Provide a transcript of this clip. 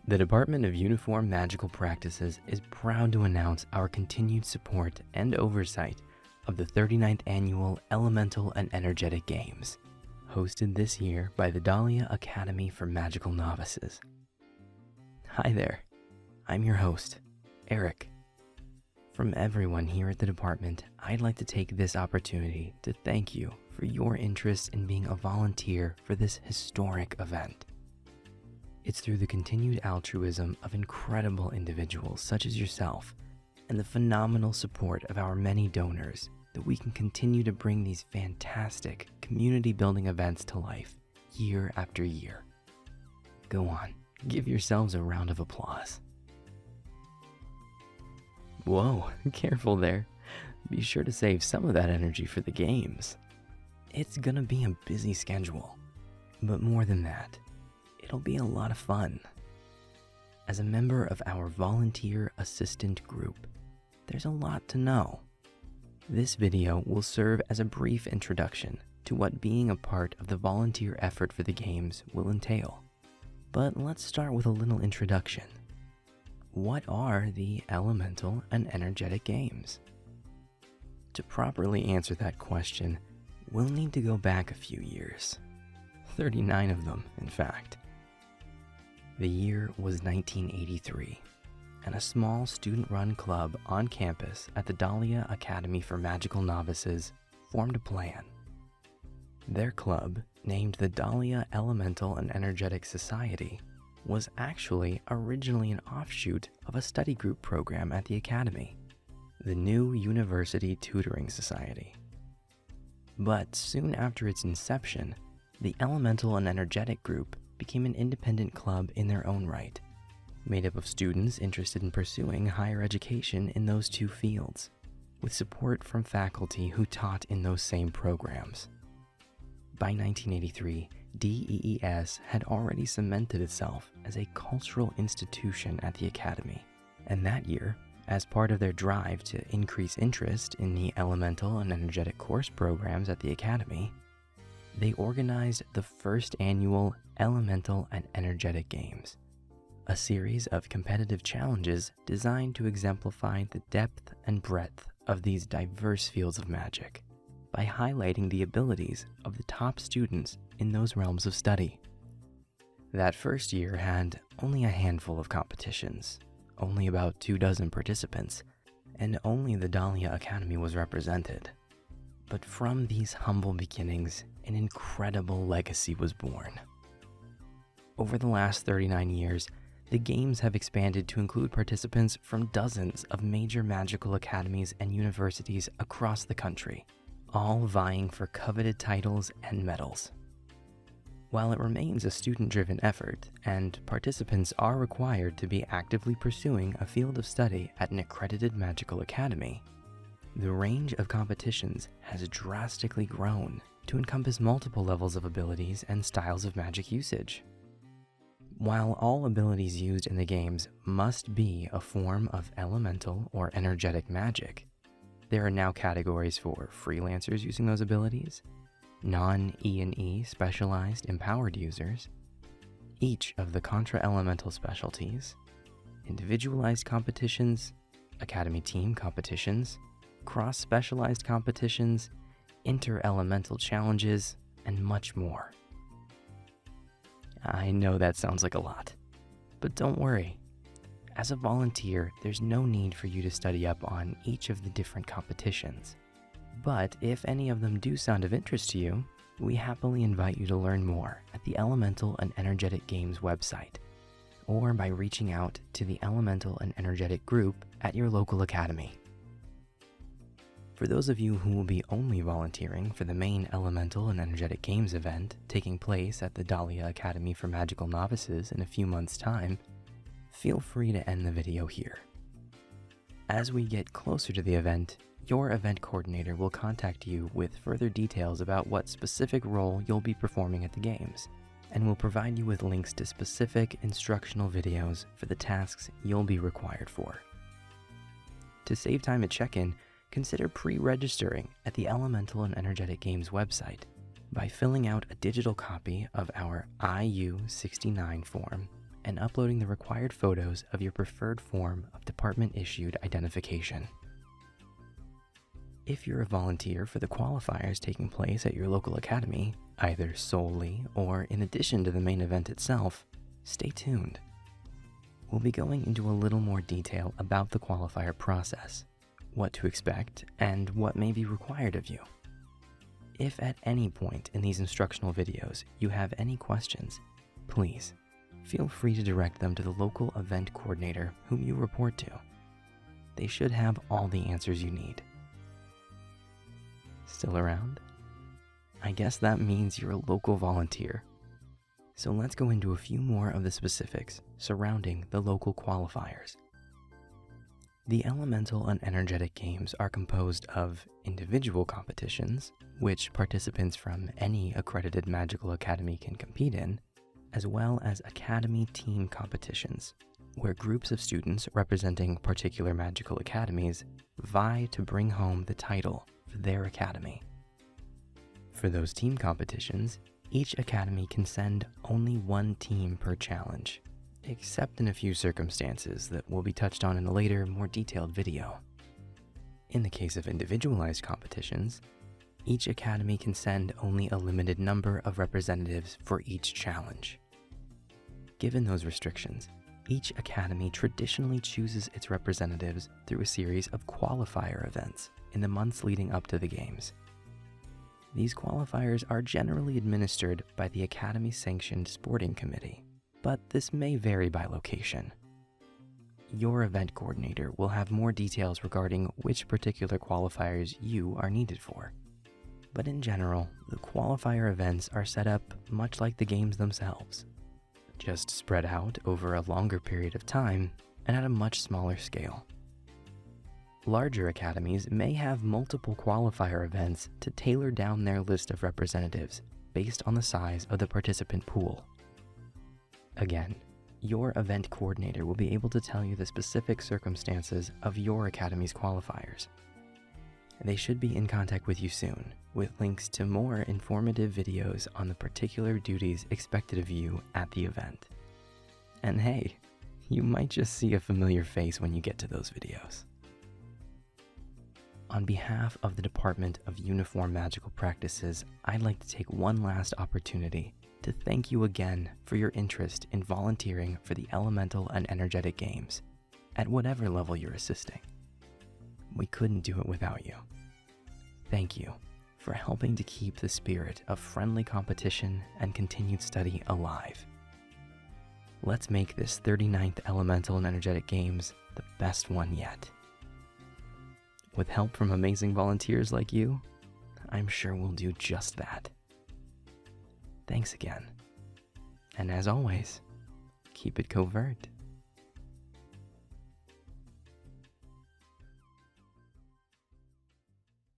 The Department of Uniform Magical Practices is proud to announce our continued support and oversight of the 39th Annual Elemental and Energetic Games, hosted this year by the Dahlia Academy for Magical Novices. Hi there, I'm your host, Eric. From everyone here at the department, I'd like to take this opportunity to thank you for your interest in being a volunteer for this historic event. It's through the continued altruism of incredible individuals such as yourself and the phenomenal support of our many donors that we can continue to bring these fantastic community-building events to life year after year. Go on, give yourselves a round of applause. Whoa, careful there. Be sure to save some of that energy for the games. It's gonna be a busy schedule, but more than that, it'll be a lot of fun. As a member of our volunteer assistant group, there's a lot to know. This video will serve as a brief introduction to what being a part of the volunteer effort for the games will entail. But let's start with a little introduction. What are the Elemental and Energetic Games? To properly answer that question, we'll need to go back a few years. 39 of them, in fact. The year was 1983, and a small student-run club on campus at the Dahlia Academy for Magical Novices formed a plan. Their club, named the Dahlia Elemental and Energetic Society, was actually originally an offshoot of a study group program at the Academy, the New University Tutoring Society. But soon after its inception, the Elemental and Energetic group became an independent club in their own right, made up of students interested in pursuing higher education in those two fields, with support from faculty who taught in those same programs. By 1983, DEES had already cemented itself as a cultural institution at the Academy, and that year, as part of their drive to increase interest in the Elemental and Energetic course programs at the Academy, they organized the first annual Elemental and Energetic Games, a series of competitive challenges designed to exemplify the depth and breadth of these diverse fields of magic by highlighting the abilities of the top students in those realms of study. That first year had only a handful of competitions, only about 24 participants, and only the Dahlia Academy was represented. But from these humble beginnings, an incredible legacy was born. Over the last 39 years, the games have expanded to include participants from dozens of major magical academies and universities across the country, all vying for coveted titles and medals. While it remains a student-driven effort, and participants are required to be actively pursuing a field of study at an accredited magical academy, the range of competitions has drastically grown to encompass multiple levels of abilities and styles of magic usage. While all abilities used in the games must be a form of elemental or energetic magic, there are now categories for freelancers using those abilities, non-E&E specialized empowered users, each of the contra-elemental specialties, individualized competitions, academy team competitions, cross-specialized competitions, inter-elemental challenges, and much more. I know that sounds like a lot, but don't worry. As a volunteer, there's no need for you to study up on each of the different competitions. But if any of them do sound of interest to you, we happily invite you to learn more at the Elemental and Energetic Games website, or by reaching out to the Elemental and Energetic group at your local academy. For those of you who will be only volunteering for the main Elemental and Energetic Games event taking place at the Dahlia Academy for Magical Novices in a few months' time, feel free to end the video here. As we get closer to the event, your event coordinator will contact you with further details about what specific role you'll be performing at the games, and will provide you with links to specific instructional videos for the tasks you'll be required for. To save time at check-in, consider pre-registering at the Elemental and Energetic Games website by filling out a digital copy of our IU-69 form and uploading the required photos of your preferred form of department-issued identification. If you're a volunteer for the qualifiers taking place at your local academy, either solely or in addition to the main event itself, stay tuned. We'll be going into a little more detail about the qualifier process, what to expect, and what may be required of you. If at any point in these instructional videos you have any questions, please feel free to direct them to the local event coordinator whom you report to. They should have all the answers you need. Still around? I guess that means you're a local volunteer. So let's go into a few more of the specifics surrounding the local qualifiers. The elemental and energetic games are composed of individual competitions, which participants from any accredited magical academy can compete in, as well as academy team competitions, where groups of students representing particular magical academies vie to bring home the title for their academy. For those team competitions, each academy can send only one team per challenge, except in a few circumstances that will be touched on in a later, more detailed video. In the case of individualized competitions, each academy can send only a limited number of representatives for each challenge. Given those restrictions, each academy traditionally chooses its representatives through a series of qualifier events in the months leading up to the games. These qualifiers are generally administered by the academy-sanctioned sporting committee, but this may vary by location. Your event coordinator will have more details regarding which particular qualifiers you are needed for. But in general, the qualifier events are set up much like the games themselves, just spread out over a longer period of time and at a much smaller scale. Larger academies may have multiple qualifier events to tailor down their list of representatives based on the size of the participant pool. Again, your event coordinator will be able to tell you the specific circumstances of your academy's qualifiers. They should be in contact with you soon, with links to more informative videos on the particular duties expected of you at the event. And hey, you might just see a familiar face when you get to those videos. On behalf of the Department of Uniform Magical Practices, I'd like to take one last opportunity to thank you again for your interest in volunteering for the Elemental and Energetic Games, at whatever level you're assisting. We couldn't do it without you. Thank you for helping to keep the spirit of friendly competition and continued study alive. Let's make this 39th Elemental and Energetic Games the best one yet. With help from amazing volunteers like you, I'm sure we'll do just that. Thanks again. And as always, keep it covert.